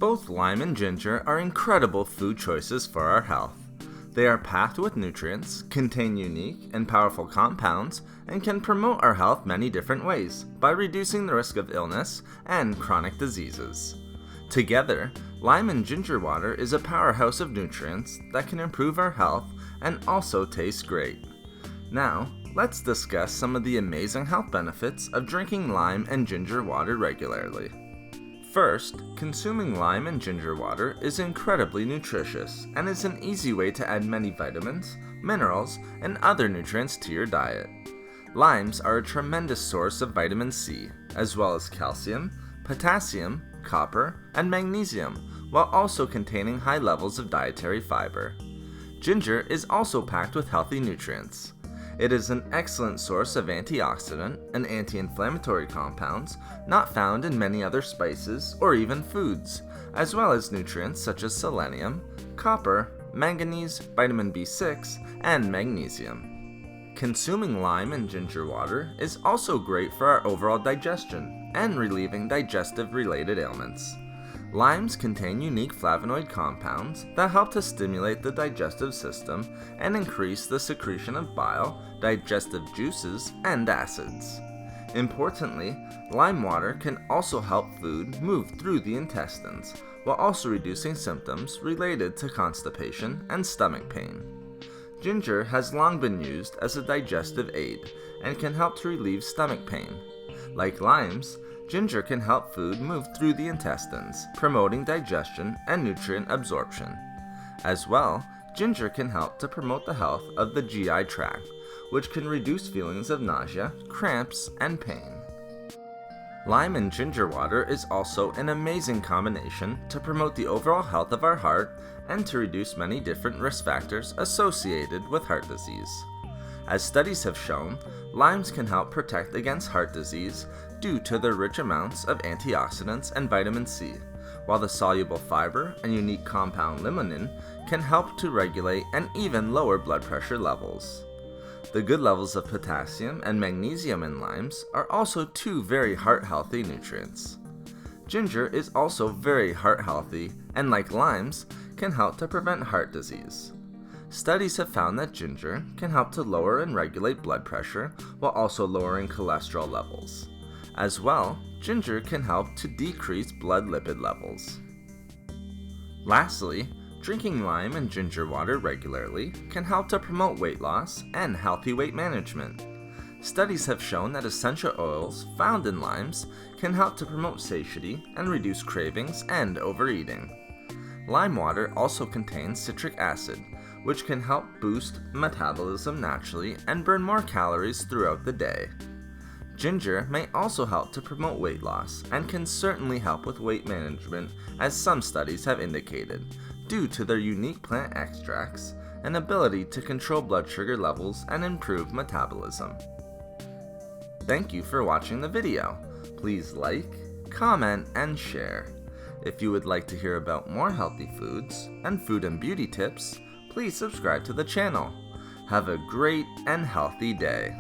Both lime and ginger are incredible food choices for our health. They are packed with nutrients, contain unique and powerful compounds, and can promote our health many different ways by reducing the risk of illness and chronic diseases. Together, lime and ginger water is a powerhouse of nutrients that can improve our health and also taste great. Now, let's discuss some of the amazing health benefits of drinking lime and ginger water regularly. First, consuming lime and ginger water is incredibly nutritious and is an easy way to add many vitamins, minerals, and other nutrients to your diet. Limes are a tremendous source of vitamin C, as well as calcium, potassium, copper, and magnesium, while also containing high levels of dietary fiber. Ginger is also packed with healthy nutrients. It is an excellent source of antioxidant and anti-inflammatory compounds not found in many other spices or even foods, as well as nutrients such as selenium, copper, manganese, vitamin B6, and magnesium. Consuming lime and ginger water is also great for our overall digestion and relieving digestive-related ailments. Limes contain unique flavonoid compounds that help to stimulate the digestive system and increase the secretion of bile, digestive juices, and acids. Importantly, lime water can also help food move through the intestines, while also reducing symptoms related to constipation and stomach pain. Ginger has long been used as a digestive aid and can help to relieve stomach pain. Like limes, ginger can help food move through the intestines, promoting digestion and nutrient absorption. As well, ginger can help to promote the health of the GI tract, which can reduce feelings of nausea, cramps, and pain. Lime and ginger water is also an amazing combination to promote the overall health of our heart and to reduce many different risk factors associated with heart disease. As studies have shown, limes can help protect against heart disease due to their rich amounts of antioxidants and vitamin C, while the soluble fiber and unique compound limonene can help to regulate and even lower blood pressure levels. The good levels of potassium and magnesium in limes are also two very heart-healthy nutrients. Ginger is also very heart-healthy and, like limes, can help to prevent heart disease. Studies have found that ginger can help to lower and regulate blood pressure while also lowering cholesterol levels. As well, ginger can help to decrease blood lipid levels. Lastly, drinking lime and ginger water regularly can help to promote weight loss and healthy weight management. Studies have shown that essential oils found in limes can help to promote satiety and reduce cravings and overeating. Lime water also contains citric acid, which can help boost metabolism naturally and burn more calories throughout the day. Ginger may also help to promote weight loss and can certainly help with weight management, as some studies have indicated, due to their unique plant extracts and ability to control blood sugar levels and improve metabolism. Thank you for watching the video. Please like, comment, and share. If you would like to hear about more healthy foods and food and beauty tips, please subscribe to the channel. Have a great and healthy day.